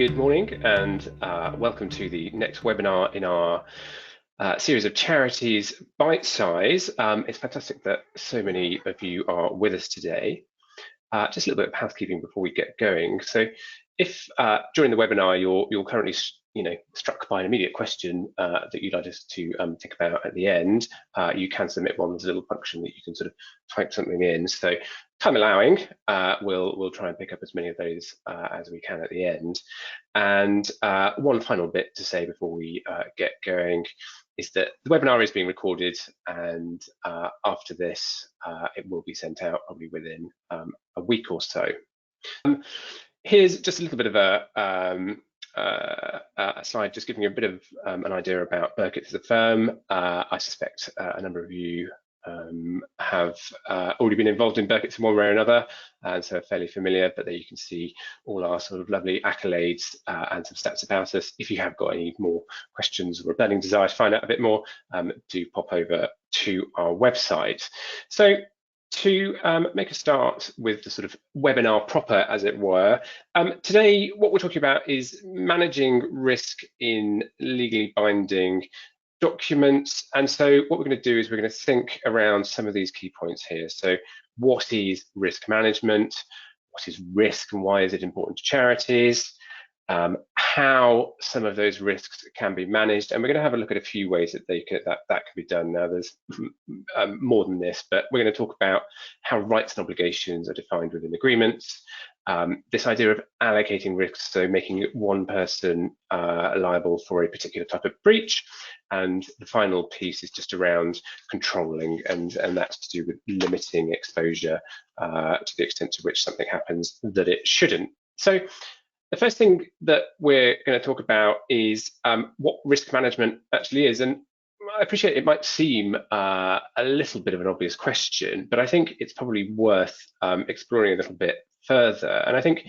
Good morning and welcome to the next webinar in our series of Charities Bite Size. It's fantastic that so many of you are with us today. Just a little bit of housekeeping before we get going. So if during the webinar you're currently struck by an immediate question that you'd like us to think about at the end, you can submit one. There's a little function that you can sort of type something in. So time allowing, we'll try and pick up as many of those as we can at the end. And one final bit to say before we get going is that the webinar is being recorded, and after this it will be sent out probably within a week or so. Here's just a little bit of a slide just giving you a bit of an idea about Birketts as a firm. I suspect a number of you have already been involved in Birketts in one way or another, and so are fairly familiar, but there you can see all our sort of lovely accolades and some stats about us. If you have got any more questions or a burning desire to find out a bit more, do pop over to our website. So to make a start with the sort of webinar proper, as it were, today what we're talking about is managing risk in legally binding documents. And so what we're going to do is we're going to think around some of these key points here. So what is risk management? What is risk and why is it important to charities? How some of those risks can be managed, and we're going to have a look at a few ways that that can be done. Now, there's more than this, but we're going to talk about how rights and obligations are defined within agreements. This idea of allocating risks, so making one person liable for a particular type of breach, and the final piece is just around controlling, and that's to do with limiting exposure to the extent to which something happens that it shouldn't. So the first thing that we're going to talk about is what risk management actually is. And I appreciate it might seem a little bit of an obvious question, but I think it's probably worth exploring a little bit further. And I think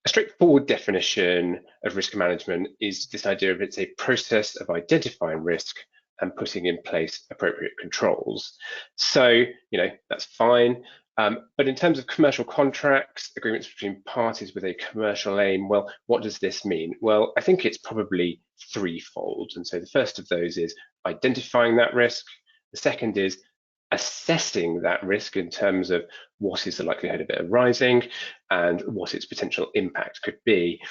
a straightforward definition of risk management is this idea of it's a process of identifying risk and putting in place appropriate controls. So, that's fine. But in terms of commercial contracts, agreements between parties with a commercial aim, well, what does this mean? Well, I think it's probably threefold. And so the first of those is identifying that risk. The second is assessing that risk in terms of what is the likelihood of it arising and what its potential impact could be.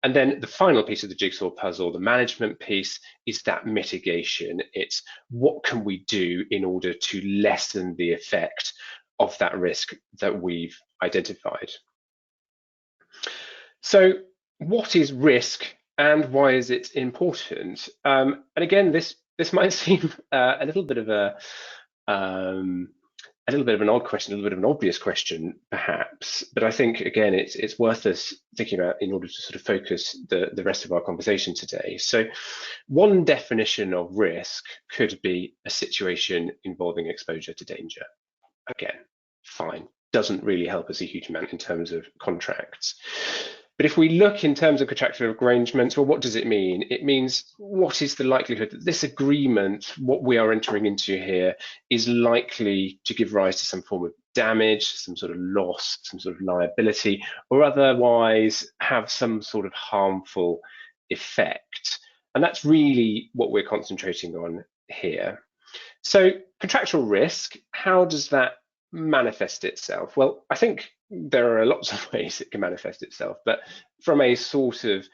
And then the final piece of the jigsaw puzzle, the management piece, is that mitigation. It's what can we do in order to lessen the effect of that risk that we've identified. So what is risk and why is it important? And again, this might seem a little bit of an odd question, a little bit of an obvious question, perhaps, but I think again it's worth us thinking about in order to sort of focus the rest of our conversation today. So one definition of risk could be a situation involving exposure to danger. Again, fine, doesn't really help us a huge amount in terms of contracts. But if we look in terms of contractual arrangements, well, what does it mean? It means what is the likelihood that this agreement, what we are entering into here, is likely to give rise to some form of damage, some sort of loss, some sort of liability, or otherwise have some sort of harmful effect. And that's really what we're concentrating on here. So contractual risk, how does that manifest itself? Well, I think there are lots of ways it can manifest itself, but from a sort of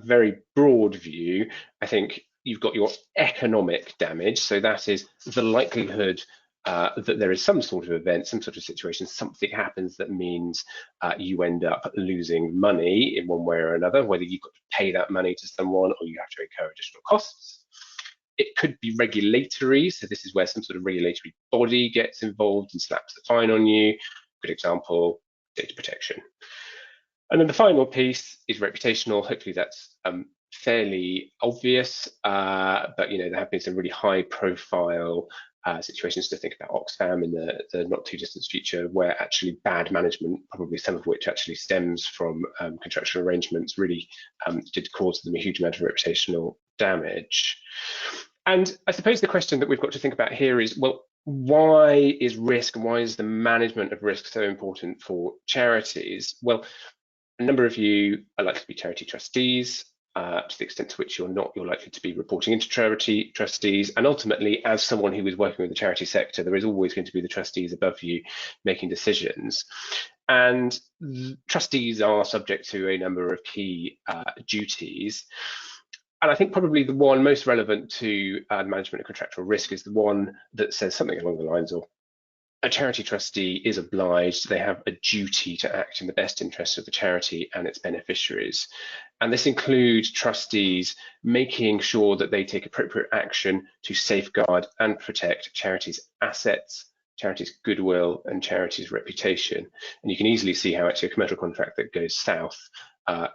very broad view, I think you've got your economic damage. So that is the likelihood that there is some sort of event, some sort of situation, something happens that means you end up losing money in one way or another, whether you've got to pay that money to someone or you have to incur additional costs. It could be regulatory, so this is where some sort of regulatory body gets involved and slaps the fine on you. Good example, data protection. And then the final piece is reputational. Hopefully that's fairly obvious, but there have been some really high-profile situations to think about Oxfam in the not too distant future, where actually bad management, probably some of which actually stems from contractual arrangements, really did cause them a huge amount of reputational damage. And I suppose the question that we've got to think about here is, well, why is risk and why is the management of risk so important for charities? Well, A number of you are likely to be charity trustees. To the extent to which you're not, you're likely to be reporting into charity trustees. And ultimately, as someone who is working with the charity sector, there is always going to be the trustees above you making decisions. And trustees are subject to a number of key duties. And I think probably the one most relevant to management of contractual risk is the one that says something along the lines of, a charity trustee is obliged, they have a duty to act in the best interests of the charity and its beneficiaries. And this includes trustees making sure that they take appropriate action to safeguard and protect charities' assets, charities' goodwill, and charities' reputation. And you can easily see how actually a commercial contract that goes south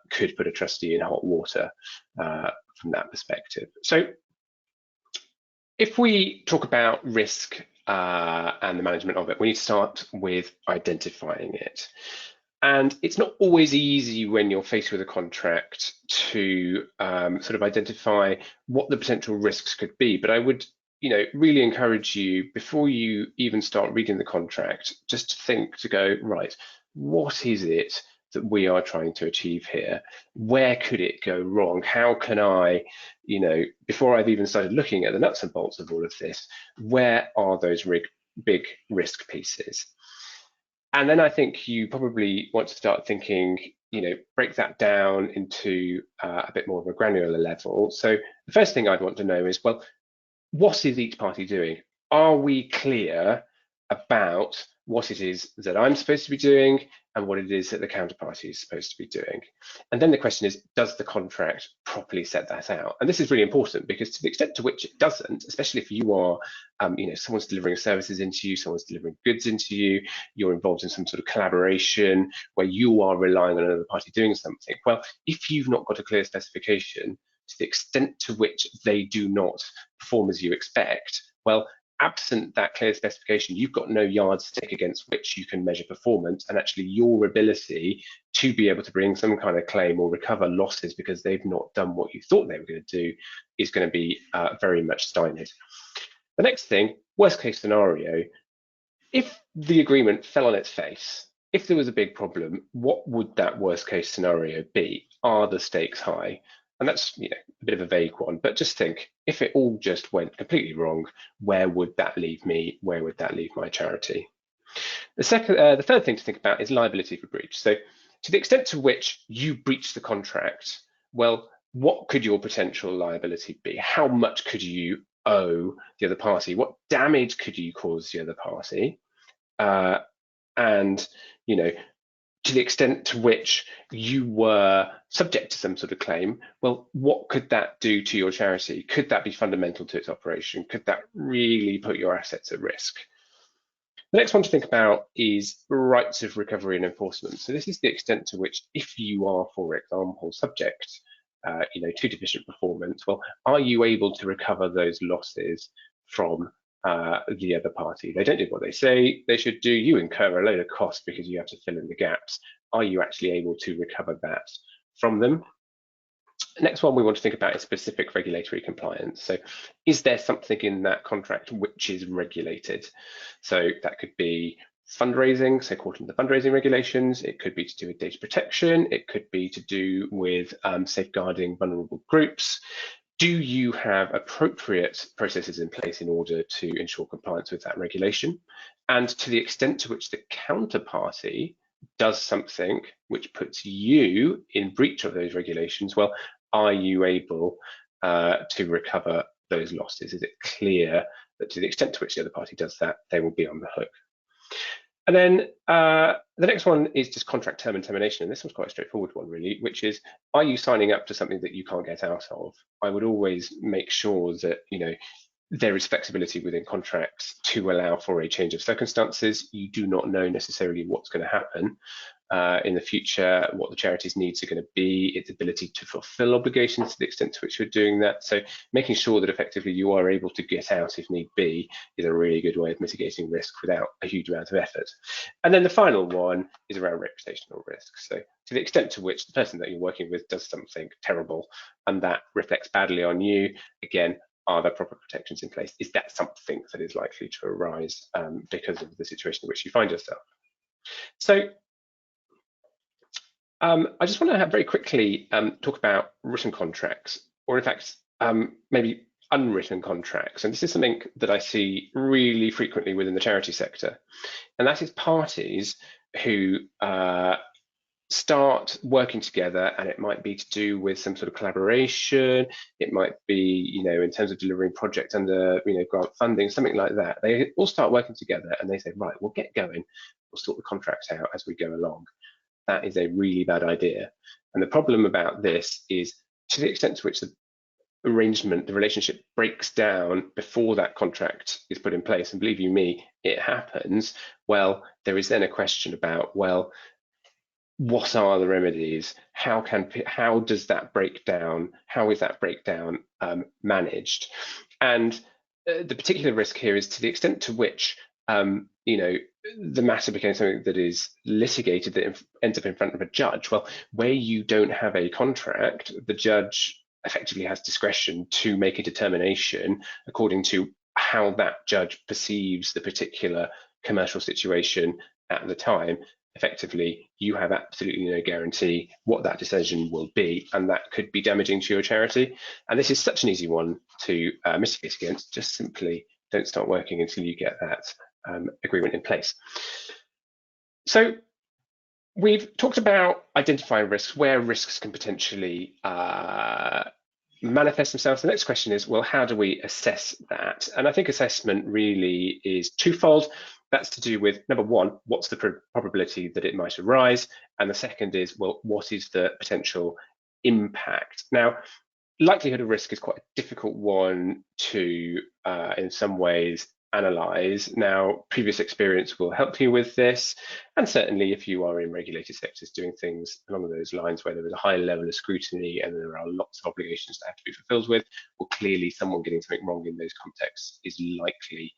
could put a trustee in hot water from that perspective. So if we talk about risk and the management of it, we need to start with identifying it. And it's not always easy when you're faced with a contract to sort of identify what the potential risks could be. But I would, really encourage you, before you even start reading the contract, just to think, to go, right, what is it that we are trying to achieve here? Where could it go wrong? How can I, before I've even started looking at the nuts and bolts of all of this, where are those big risk pieces? And then I think you probably want to start thinking, break that down into a bit more of a granular level. So the first thing I'd want to know is, well, what is each party doing? Are we clear about what it is that I'm supposed to be doing and what it is that the counterparty is supposed to be doing? And then the question is, does the contract properly set that out? And this is really important, because to the extent to which it doesn't, especially if you are, someone's delivering services into you, someone's delivering goods into you, you're involved in some sort of collaboration where you are relying on another party doing something. Well, if you've not got a clear specification, to the extent to which they do not perform as you expect, well, absent that clear specification, you've got no yardstick against which you can measure performance, and actually your ability to be able to bring some kind of claim or recover losses because they've not done what you thought they were going to do is going to be very much stymied. The next thing, worst case scenario, if the agreement fell on its face, if there was a big problem, what would that worst case scenario be? Are the stakes high? And that's a bit of a vague one, but just think, if it all just went completely wrong, where would that leave me? Where would that leave my charity? The third thing to think about is liability for breach. So to the extent to which you breach the contract, well, what could your potential liability be? How much could you owe the other party? What damage could you cause the other party? And to the extent to which you were subject to some sort of claim, well, what could that do to your charity? Could that be fundamental to its operation? Could that really put your assets at risk? The next one to think about is rights of recovery and enforcement. So this is the extent to which, if you are, for example, subject to deficient performance, well, are you able to recover those losses from the other party? They don't do what they say they should do. You incur a load of costs because you have to fill in the gaps. Are you actually able to recover that from them? The next one we want to think about is specific regulatory compliance. So is there something in that contract which is regulated? So that could be fundraising, so according to the fundraising regulations, it could be to do with data protection, it could be to do with safeguarding vulnerable groups. Do you have appropriate processes in place in order to ensure compliance with that regulation? And to the extent to which the counterparty does something which puts you in breach of those regulations, well, are you able to recover those losses? Is it clear that to the extent to which the other party does that, they will be on the hook? And then the next one is just contract term and termination. And this one's quite a straightforward one, really, which is, are you signing up to something that you can't get out of? I would always make sure that, there is flexibility within contracts to allow for a change of circumstances. You do not know necessarily what's going to happen in the future, what the charity's needs are going to be, its ability to fulfill obligations to the extent to which you're doing that. So making sure that effectively you are able to get out if need be is a really good way of mitigating risk without a huge amount of effort. And then the final one is around reputational risk. So to the extent to which the person that you're working with does something terrible and that reflects badly on you, again, are there proper protections in place? Is that something that is likely to arise because of the situation in which you find yourself? So I just want to very quickly talk about written contracts, or in fact, maybe unwritten contracts. And this is something that I see really frequently within the charity sector, and that is parties who start working together, and it might be to do with some sort of collaboration. It might be, in terms of delivering projects under, grant funding, something like that. They all start working together, and they say, right, we'll get going. We'll sort the contracts out as we go along. That is a really bad idea. And the problem about this is, to the extent to which the arrangement, the relationship breaks down before that contract is put in place, and believe you me, it happens, well, there is then a question about, well, what are the remedies? How does that break down? How is that breakdown managed? And the particular risk here is to the extent to which the matter becomes something that is litigated, that ends up in front of a judge. Well, where you don't have a contract, the judge effectively has discretion to make a determination according to how that judge perceives the particular commercial situation at the time. Effectively, you have absolutely no guarantee what that decision will be, and that could be damaging to your charity. And this is such an easy one to mitigate against. Just simply don't start working until you get that agreement in place. So we've talked about identifying risks, where risks can potentially manifest themselves. The next question is, well, how do we assess that? And I think assessment really is twofold. That's to do with, number one, what's the probability that it might arise? And the second is, well, what is the potential impact? Now, likelihood of risk is quite a difficult one to, in some ways, analyze. Now, previous experience will help you with this. And certainly if you are in regulated sectors doing things along those lines where there is a high level of scrutiny and there are lots of obligations that have to be fulfilled with, well, clearly someone getting something wrong in those contexts is likely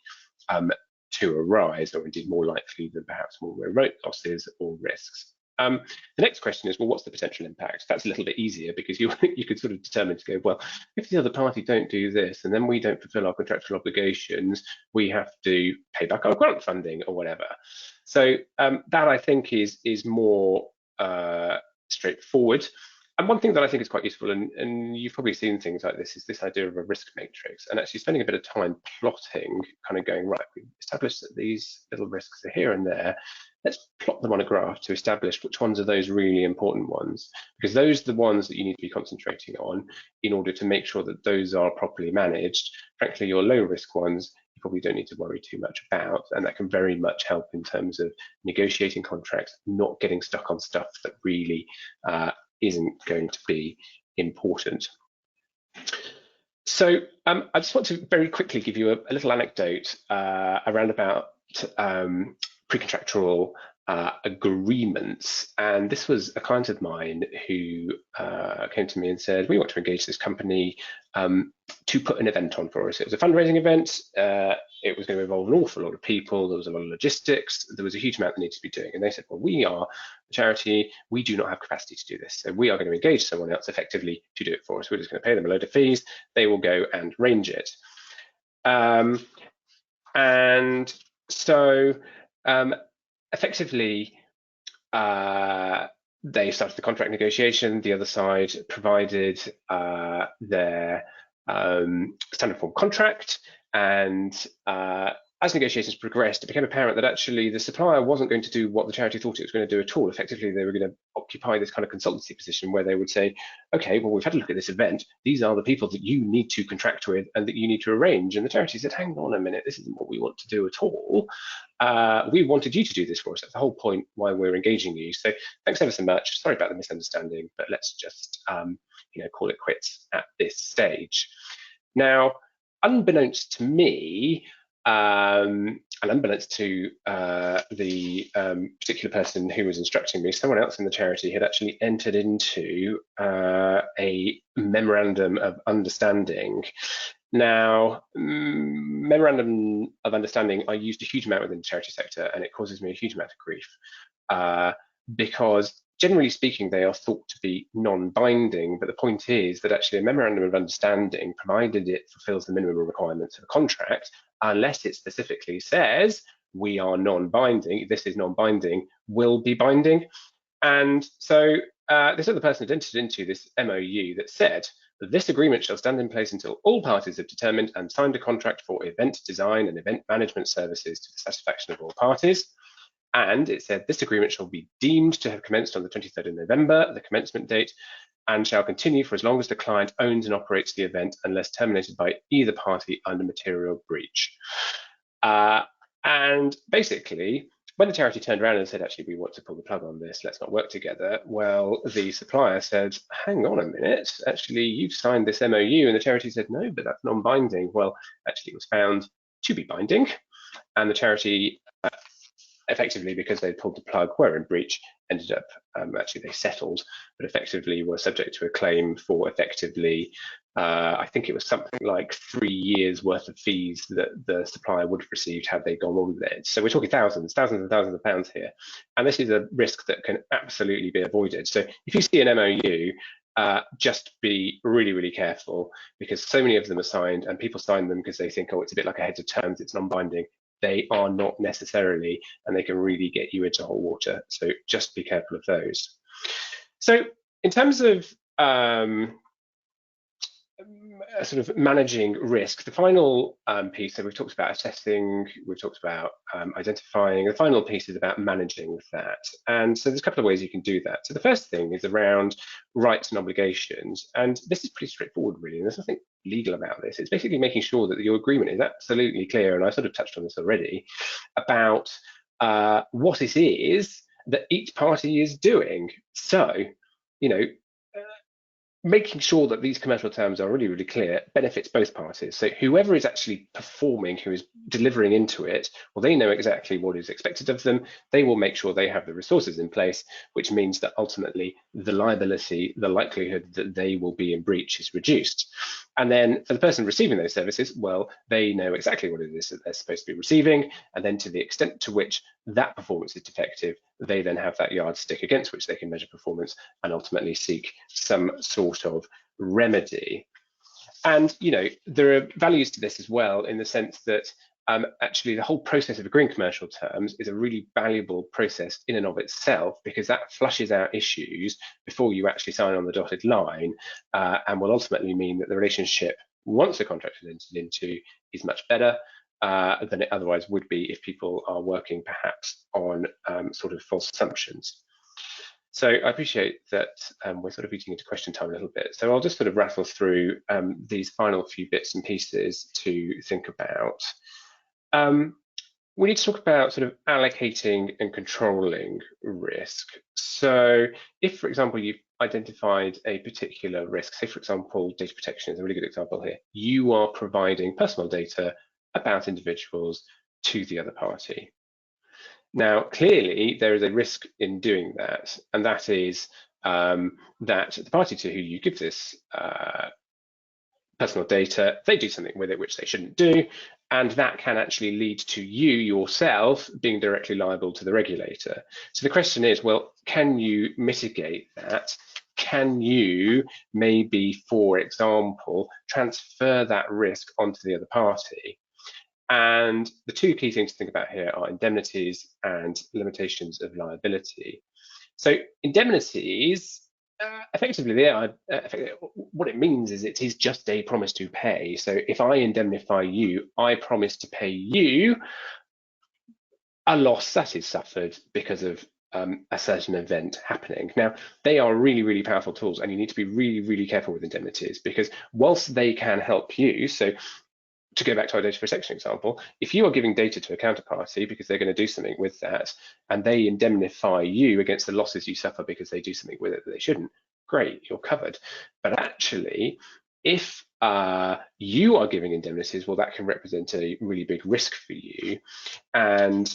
to arise, or indeed more likely than perhaps more remote losses or risks. The next question is, well, what's the potential impact? That's a little bit easier because you could sort of determine to go, well, if the other party don't do this and then we don't fulfill our contractual obligations, we have to pay back our grant funding or whatever. So that I think is more straightforward. And one thing that I think is quite useful, and you've probably seen things like this, is this idea of a risk matrix, and actually spending a bit of time plotting, kind of going, right, we've established that these little risks are here and there. Let's plot them on a graph to establish which ones are those really important ones, because those are the ones that you need to be concentrating on in order to make sure that those are properly managed. Frankly, your low risk ones, you probably don't need to worry too much about, and that can very much help in terms of negotiating contracts, not getting stuck on stuff that really isn't going to be important. So I just want to very quickly give you a little anecdote around about pre-contractual agreements. And this was a client of mine who came to me and said, we want to engage this company to put an event on for us. It was a fundraising event. It was going to involve an awful lot of people. There was a lot of logistics. There was a huge amount that needed to be doing. And they said, well, we are a charity. We do not have capacity to do this. So we are going to engage someone else effectively to do it for us. We're just going to pay them a load of fees. They will go and arrange it. And so effectively, they started the contract negotiation. The other side provided their standard form contract, and as negotiations progressed, it became apparent that actually the supplier wasn't going to do what the charity thought it was going to do at all. Effectively, they were going to occupy this kind of consultancy position where they would say, okay, well, we've had a look at this event. These are the people that you need to contract with and that you need to arrange. And the charity said, hang on a minute, this isn't what we want to do at all. We wanted you to do this for us. That's the whole point why we're engaging you. So thanks ever so much. Sorry about the misunderstanding, but let's just call it quits at this stage. Now, unbeknownst to me, and unbeknownst to the particular person who was instructing me, someone else in the charity had actually entered into a memorandum of understanding. Now, memorandum of understanding I used a huge amount within the charity sector, and it causes me a huge amount of grief because generally speaking, they are thought to be non-binding, but the point is that actually a memorandum of understanding, provided it fulfills the minimum requirements of a contract, unless it specifically says we are non-binding, this is non-binding, will be binding. And so this other person had entered into this MOU that said that this agreement shall stand in place until all parties have determined and signed a contract for event design and event management services to the satisfaction of all parties. And it said this agreement shall be deemed to have commenced on the 23rd of November, the commencement date, and shall continue for as long as the client owns and operates the event unless terminated by either party under material breach. And basically, when the charity turned around and said, actually, we want to pull the plug on this, let's not work together, well, the supplier said, hang on a minute, actually, you've signed this MOU, and the charity said, no, but that's non-binding. Well, actually, it was found to be binding, and the charity, effectively, because they pulled the plug, were in breach, ended up, actually, they settled, but effectively were subject to a claim for effectively, I think it was something like 3 years worth of fees that the supplier would have received had they gone on with it. So we're talking thousands and thousands of pounds here. And this is a risk that can absolutely be avoided. So if you see an MOU, just be really, really careful, because so many of them are signed and people sign them because they think, oh, it's a bit like a heads of terms, it's non-binding. They are not necessarily, and they can really get you into hot water. So just be careful of those. So in terms of sort of managing risk, the final piece, so we've talked about assessing, we've talked about identifying, the final piece is about managing that. And so there's a couple of ways you can do that. So the first thing is around rights and obligations, and this is pretty straightforward really, and there's nothing legal about this. It's basically making sure that your agreement is absolutely clear, and I sort of touched on this already, about what it is that each party is doing. So, you know, making sure that these commercial terms are really, really clear benefits both parties. So whoever is actually performing, who is delivering into it, well, they know exactly what is expected of them. They will make sure they have the resources in place, which means that ultimately the liability, the likelihood that they will be in breach is reduced. And then for the person receiving those services, well, they know exactly what it is that they're supposed to be receiving. And then to the extent to which that performance is defective, they then have that yardstick against which they can measure performance and ultimately seek some sort of remedy. And, you know, there are values to this as well, in the sense that actually the whole process of agreeing commercial terms is a really valuable process in and of itself, because that flushes out issues before you actually sign on the dotted line, and will ultimately mean that the relationship, once the contract is entered into, is much better than it otherwise would be if people are working perhaps on sort of false assumptions. So I appreciate that we're sort of eating into question time a little bit. So I'll just sort of rattle through these final few bits and pieces to think about. We need to talk about sort of allocating and controlling risk. So if, for example, you've identified a particular risk, say, for example, data protection is a really good example here. You are providing personal data about individuals to the other party. Now, clearly, there is a risk in doing that, and that is that the party to who you give this personal data, they do something with it which they shouldn't do, and that can actually lead to you yourself being directly liable to the regulator. So the question is, well, can you mitigate that? Can you maybe, for example, transfer that risk onto the other party? And the two key things to think about here are indemnities and limitations of liability. So indemnities, effectively, what it means is it is just a promise to pay. So if I indemnify you, I promise to pay you a loss that is suffered because of a certain event happening. Now, they are really, really powerful tools, and you need to be really, really careful with indemnities, because whilst they can help you, so to go back to our data protection example, if you are giving data to a counterparty because they're going to do something with that, and they indemnify you against the losses you suffer because they do something with it that they shouldn't, great, you're covered. But actually, if you are giving indemnities, well, that can represent a really big risk for you, and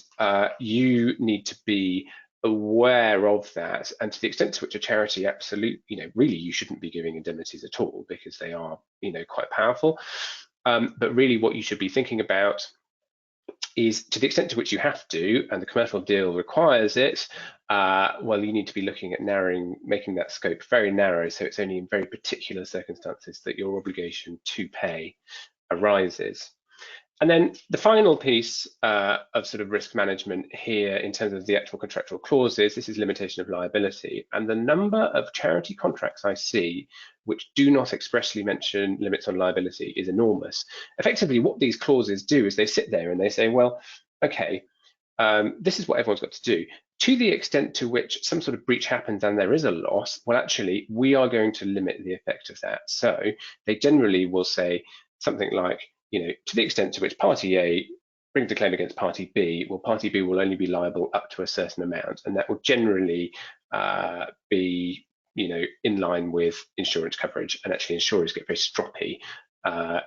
you need to be aware of that. And to the extent to which a charity absolutely, really you shouldn't be giving indemnities at all, because they are, quite powerful. But really what you should be thinking about is, to the extent to which you have to, and the commercial deal requires it, well, you need to be looking at making that scope very narrow, so it's only in very particular circumstances that your obligation to pay arises. And then the final piece of sort of risk management here in terms of the actual contractual clauses, this is limitation of liability. And the number of charity contracts I see which do not expressly mention limits on liability is enormous. Effectively, what these clauses do is they sit there and they say, well, okay, this is what everyone's got to do. To the extent to which some sort of breach happens and there is a loss, well, actually, we are going to limit the effect of that. So they generally will say something like, to the extent to which party A brings a claim against party B, well, party B will only be liable up to a certain amount, and that will generally be, in line with insurance coverage. And actually, insurers get very stroppy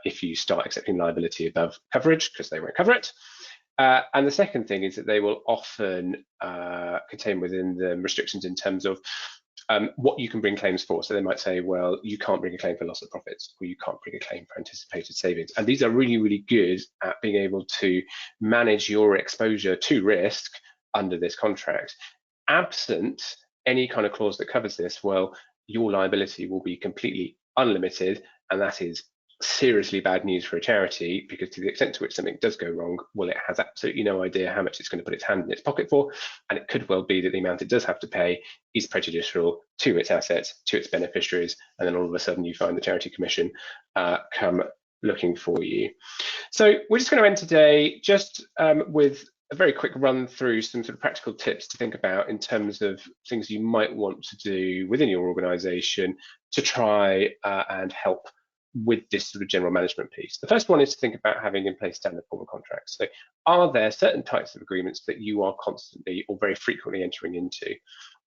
if you start accepting liability above coverage because they won't cover it. And the second thing is that they will often contain within the restrictions in terms of what you can bring claims for. So they might say, well, you can't bring a claim for loss of profits, or you can't bring a claim for anticipated savings. And these are really, really good at being able to manage your exposure to risk under this contract. Absent any kind of clause that covers this, well, your liability will be completely unlimited, and that is seriously bad news for a charity, because to the extent to which something does go wrong, well, it has absolutely no idea how much it's going to put its hand in its pocket for, and it could well be that the amount it does have to pay is prejudicial to its assets, to its beneficiaries, and then all of a sudden you find the Charity Commission come looking for you. So we're just going to end today just with a very quick run through some sort of practical tips to think about in terms of things you might want to do within your organisation to try and help with this sort of general management piece. The first one is to think about having in place standard formal contracts. So are there certain types of agreements that you are constantly or very frequently entering into?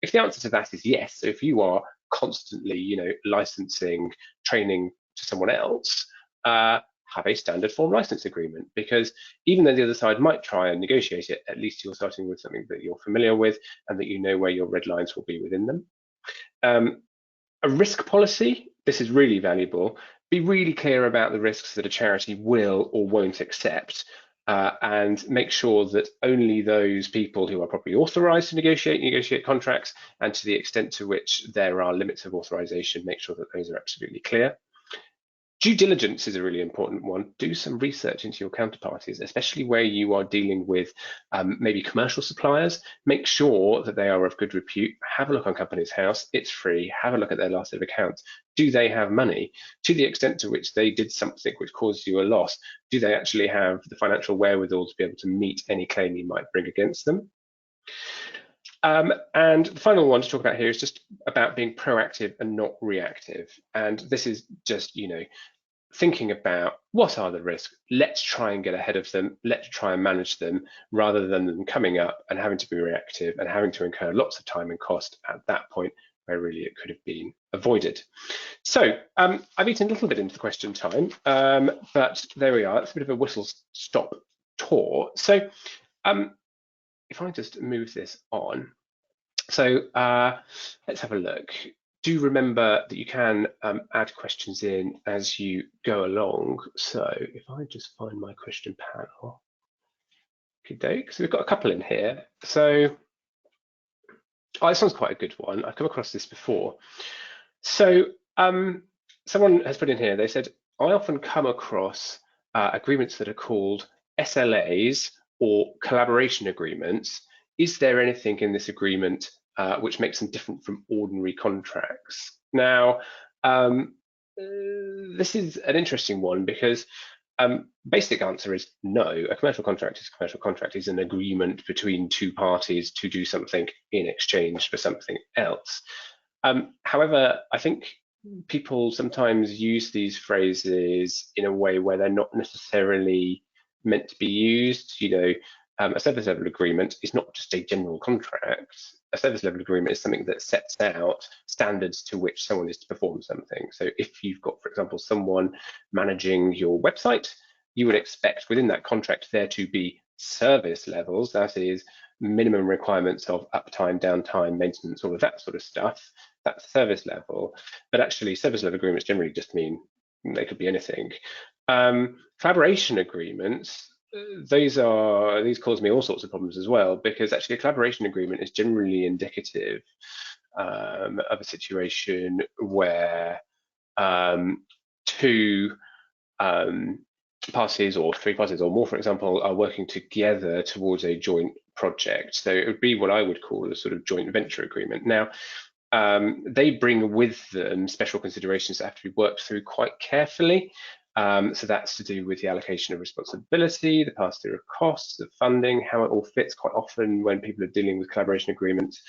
If the answer to that is yes, so if you are constantly, licensing training to someone else, have a standard form license agreement, because even though the other side might try and negotiate it, at least you're starting with something that you're familiar with and that you know where your red lines will be within them. A risk policy, this is really valuable. Be really clear about the risks that a charity will or won't accept, and make sure that only those people who are properly authorised to negotiate contracts, and to the extent to which there are limits of authorisation, make sure that those are absolutely clear. Due diligence is a really important one. Do some research into your counterparties, especially where you are dealing with maybe commercial suppliers. Make sure that they are of good repute. Have a look on Companies House. It's free. Have a look at their last set of accounts. Do they have money? To the extent to which they did something which caused you a loss, do they actually have the financial wherewithal to be able to meet any claim you might bring against them? And the final one to talk about here is just about being proactive and not reactive. And this is just, thinking about what are the risks, let's try and get ahead of them, let's try and manage them, rather than them coming up and having to be reactive and having to incur lots of time and cost at that point where really it could have been avoided. So I've eaten a little bit into the question time, but there we are. It's a bit of a whistle-stop tour. So if I just move this on, so let's have a look. Do remember that you can add questions in as you go along. So if I just find my question panel, okay, so we've got a couple in here. So this one's quite a good one. I've come across this before. So someone has put in here, they said, I often come across agreements that are called SLAs or collaboration agreements. Is there anything in this agreement which makes them different from ordinary contracts? Now, this is an interesting one, because basic answer is no. A commercial contract is a commercial contract, is an agreement between two parties to do something in exchange for something else. However, I think people sometimes use these phrases in a way where they're not necessarily meant to be used. A service level agreement is not just a general contract. A service level agreement is something that sets out standards to which someone is to perform something. So if you've got, for example, someone managing your website, you would expect within that contract there to be service levels, that is minimum requirements of uptime, downtime, maintenance, all of that sort of stuff. That's service level. But actually service level agreements generally just mean they could be anything. Collaboration agreements, these cause me all sorts of problems as well, because actually a collaboration agreement is generally indicative of a situation where two parties or three parties or more, for example, are working together towards a joint project. So it would be what I would call a sort of joint venture agreement. Now, they bring with them special considerations that have to be worked through quite carefully. So that's to do with the allocation of responsibility, the pass-through of costs, the funding, how it all fits. Quite often when people are dealing with collaboration agreements,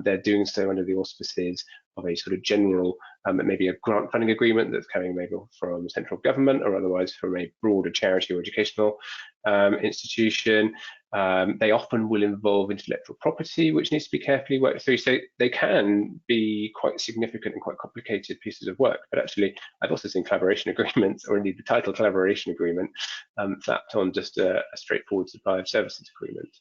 they're doing so under the auspices of a sort of general, maybe a grant funding agreement that's coming maybe from central government or otherwise from a broader charity or educational institution. They often will involve intellectual property, which needs to be carefully worked through. So they can be quite significant and quite complicated pieces of work. But actually, I've also seen collaboration agreements, or indeed the title collaboration agreement, slapped on just a straightforward supply of services agreement.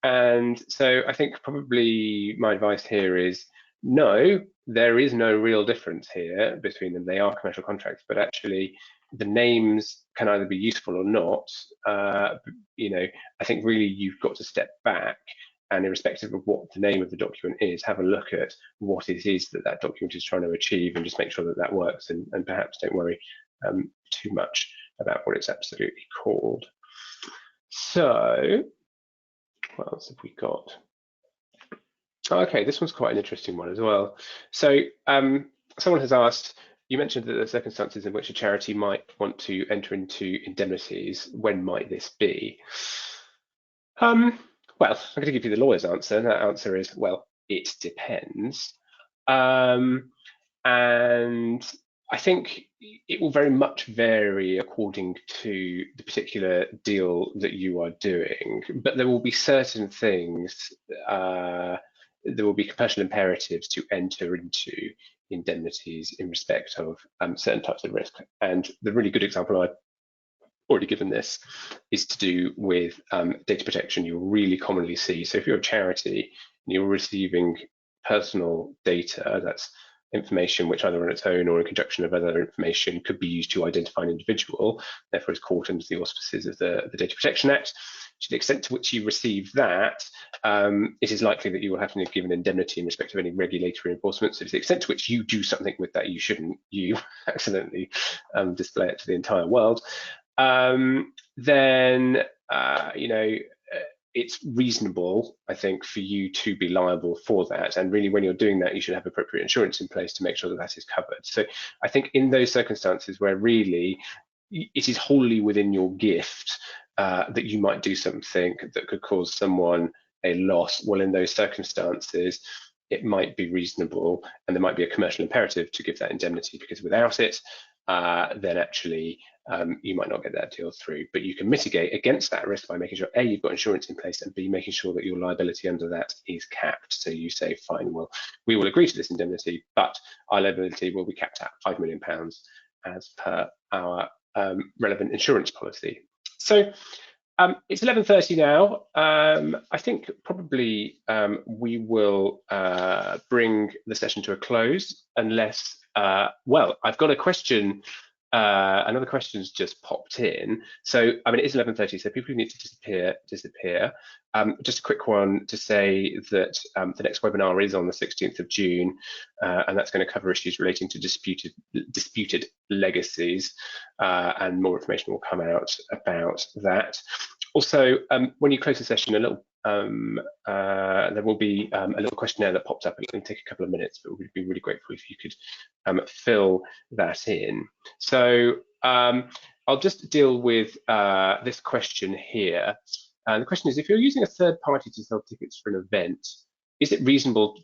And so I think probably my advice here is, no, there is no real difference here between them. They are commercial contracts, but actually the names can either be useful or not. I think really you've got to step back and irrespective of what the name of the document is, have a look at what it is that that document is trying to achieve and just make sure that that works, and perhaps don't worry too much about what it's absolutely called. So what else have we got? Okay, this one's quite an interesting one as well. So someone has asked, you mentioned that the circumstances in which a charity might want to enter into indemnities, when might this be? Well, I'm going to give you the lawyer's answer, and that answer is, well, it depends. And I think it will very much vary according to the particular deal that you are doing, but there will be certain things, there will be commercial imperatives to enter into indemnities in respect of certain types of risk. And the really good example I've already given this is to do with data protection. You'll really commonly see, so if you're a charity and you're receiving personal data, that's information which either on its own or in conjunction of other information could be used to identify an individual, therefore is caught under the auspices of the Data Protection Act. To the extent to which you receive that, it is likely that you will have to give an indemnity in respect of any regulatory enforcement. So to the extent to which you do something with that, you accidentally display it to the entire world, then it's reasonable, I think, for you to be liable for that. And really, when you're doing that, you should have appropriate insurance in place to make sure that that is covered. So I think in those circumstances where really it is wholly within your gift that you might do something that could cause someone a loss, well, in those circumstances, it might be reasonable and there might be a commercial imperative to give that indemnity, because without it, then actually you might not get that deal through. But you can mitigate against that risk by making sure A, you've got insurance in place, and B, making sure that your liability under that is capped. So you say, fine, well, we will agree to this indemnity, but our liability will be capped at £5 million as per our relevant insurance policy. So it's 11:30 now. I think probably we will bring the session to a close unless, well, I've got a question. Another question's just popped in. So, I mean, it is 11:30, so people who need to disappear. Just a quick one to say that the next webinar is on the 16th of June, and that's going to cover issues relating to disputed legacies, and more information will come out about that. Also, when you close the session, there will be a little questionnaire that pops up. It'll only take a couple of minutes, but we'd be really grateful if you could fill that in. So I'll just deal with this question here. And the question is, if you're using a third party to sell tickets for an event, is it reasonable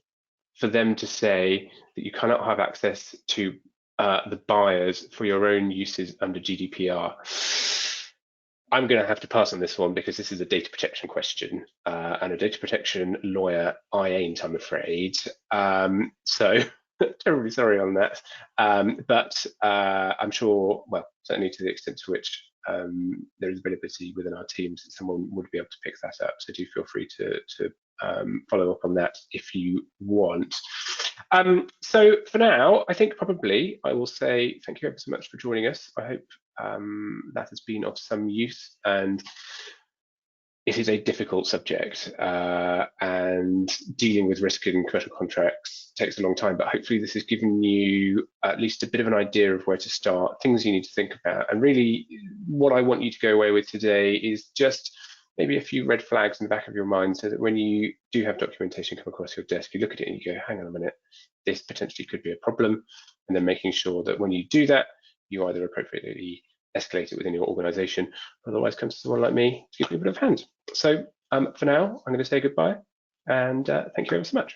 for them to say that you cannot have access to the buyers for your own uses under GDPR? I'm going to have to pass on this one because this is a data protection question, and a data protection lawyer I ain't, I'm afraid. So terribly sorry on that, but I'm sure, well, certainly to the extent to which there is availability within our teams, someone would be able to pick that up. So do feel free to follow up on that if you want. So for now, I think probably I will say thank you ever so much for joining us. I hope that has been of some use, and it is a difficult subject, and dealing with risk in commercial contracts takes a long time, but hopefully this has given you at least a bit of an idea of where to start, things you need to think about. And really what I want you to go away with today is just maybe a few red flags in the back of your mind, so that when you do have documentation come across your desk, you look at it and you go, hang on a minute, this potentially could be a problem. And then making sure that when you do that, you either appropriately escalate it within your organization, otherwise come to someone like me to give you a bit of a hand. So for now, I'm going to say goodbye, and thank you ever so much.